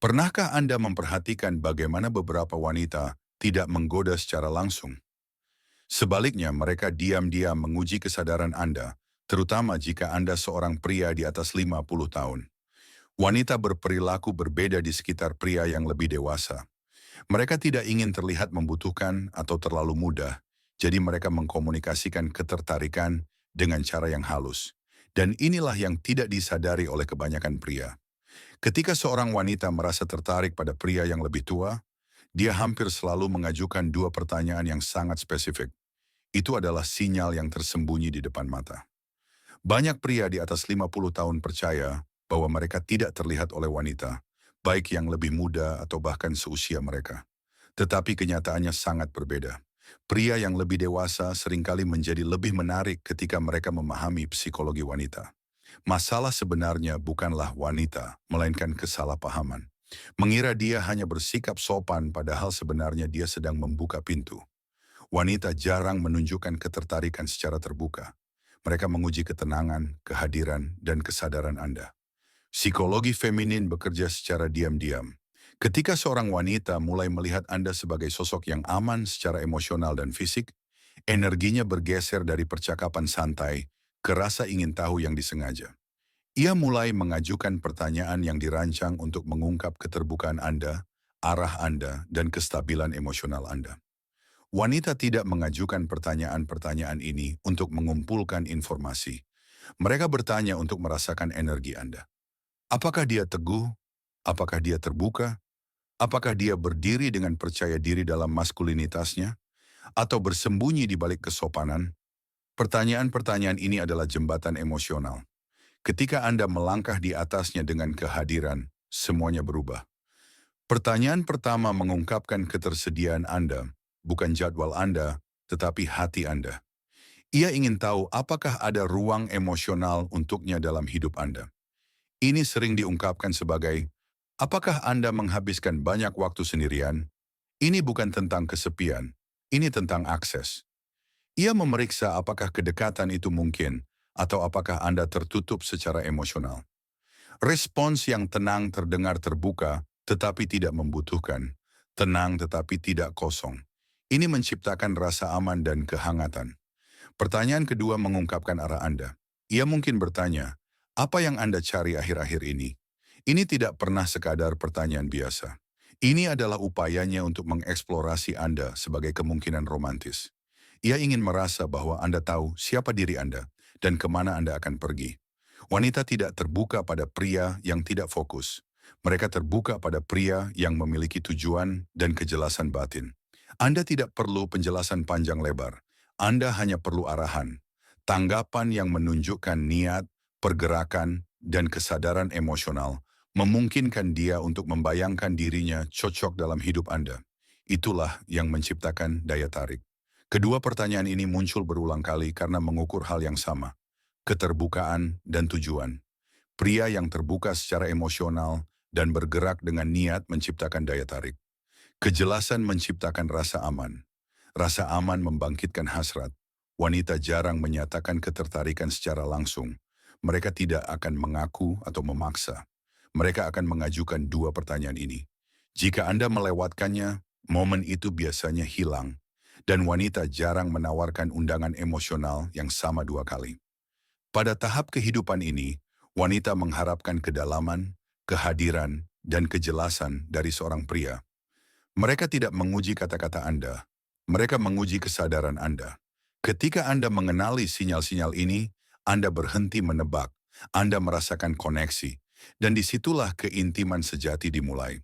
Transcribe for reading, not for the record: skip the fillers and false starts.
Pernahkah Anda memperhatikan bagaimana beberapa wanita tidak menggoda secara langsung? Sebaliknya, mereka diam-diam menguji kesadaran Anda, terutama jika Anda seorang pria di atas 50 tahun. Wanita berperilaku berbeda di sekitar pria yang lebih dewasa. Mereka tidak ingin terlihat membutuhkan atau terlalu mudah, jadi mereka mengkomunikasikan ketertarikan dengan cara yang halus. Dan inilah yang tidak disadari oleh kebanyakan pria. Ketika seorang wanita merasa tertarik pada pria yang lebih tua, dia hampir selalu mengajukan dua pertanyaan yang sangat spesifik. Itu adalah sinyal yang tersembunyi di depan mata. Banyak pria di atas 50 tahun percaya bahwa mereka tidak terlihat oleh wanita, baik yang lebih muda atau bahkan seusia mereka. Tetapi kenyataannya sangat berbeda. Pria yang lebih dewasa seringkali menjadi lebih menarik ketika mereka memahami psikologi wanita. Masalah sebenarnya bukanlah wanita, melainkan kesalahpahaman. Mengira dia hanya bersikap sopan padahal sebenarnya dia sedang membuka pintu. Wanita jarang menunjukkan ketertarikan secara terbuka. Mereka menguji ketenangan, kehadiran, dan kesadaran Anda. Psikologi feminin bekerja secara diam-diam. Ketika seorang wanita mulai melihat Anda sebagai sosok yang aman secara emosional dan fisik, energinya bergeser dari percakapan santai ke rasa ingin tahu yang disengaja. Ia mulai mengajukan pertanyaan yang dirancang untuk mengungkap keterbukaan Anda, arah Anda, dan kestabilan emosional Anda. Wanita tidak mengajukan pertanyaan-pertanyaan ini untuk mengumpulkan informasi. Mereka bertanya untuk merasakan energi Anda. Apakah dia teguh? Apakah dia terbuka? Apakah dia berdiri dengan percaya diri dalam maskulinitasnya? Atau bersembunyi di balik kesopanan? Pertanyaan-pertanyaan ini adalah jembatan emosional. Ketika Anda melangkah di atasnya dengan kehadiran, semuanya berubah. Pertanyaan pertama mengungkapkan ketersediaan Anda, bukan jadwal Anda, tetapi hati Anda. Ia ingin tahu apakah ada ruang emosional untuknya dalam hidup Anda. Ini sering diungkapkan sebagai, apakah Anda menghabiskan banyak waktu sendirian? Ini bukan tentang kesepian, ini tentang akses. Ia memeriksa apakah kedekatan itu mungkin, atau apakah Anda tertutup secara emosional. Respons yang tenang terdengar terbuka, tetapi tidak membutuhkan. Tenang tetapi tidak kosong. Ini menciptakan rasa aman dan kehangatan. Pertanyaan kedua mengungkapkan arah Anda. Ia mungkin bertanya, apa yang Anda cari akhir-akhir ini? Ini tidak pernah sekadar pertanyaan biasa. Ini adalah upayanya untuk mengeksplorasi Anda sebagai kemungkinan romantis. Ia ingin merasa bahwa Anda tahu siapa diri Anda dan kemana Anda akan pergi. Wanita tidak terbuka pada pria yang tidak fokus. Mereka terbuka pada pria yang memiliki tujuan dan kejelasan batin. Anda tidak perlu penjelasan panjang lebar. Anda hanya perlu arahan. Tanggapan yang menunjukkan niat, pergerakan, dan kesadaran emosional memungkinkan dia untuk membayangkan dirinya cocok dalam hidup Anda. Itulah yang menciptakan daya tarik. Kedua pertanyaan ini muncul berulang kali karena mengukur hal yang sama, keterbukaan dan tujuan. Pria yang terbuka secara emosional dan bergerak dengan niat menciptakan daya tarik. Kejelasan menciptakan rasa aman. Rasa aman membangkitkan hasrat. Wanita jarang menyatakan ketertarikan secara langsung. Mereka tidak akan mengaku atau memaksa. Mereka akan mengajukan dua pertanyaan ini. Jika Anda melewatkannya, momen itu biasanya hilang. Dan wanita jarang menawarkan undangan emosional yang sama dua kali. Pada tahap kehidupan ini, wanita mengharapkan kedalaman, kehadiran, dan kejelasan dari seorang pria. Mereka tidak menguji kata-kata Anda, mereka menguji kesadaran Anda. Ketika Anda mengenali sinyal-sinyal ini, Anda berhenti menebak, Anda merasakan koneksi, dan disitulah keintiman sejati dimulai.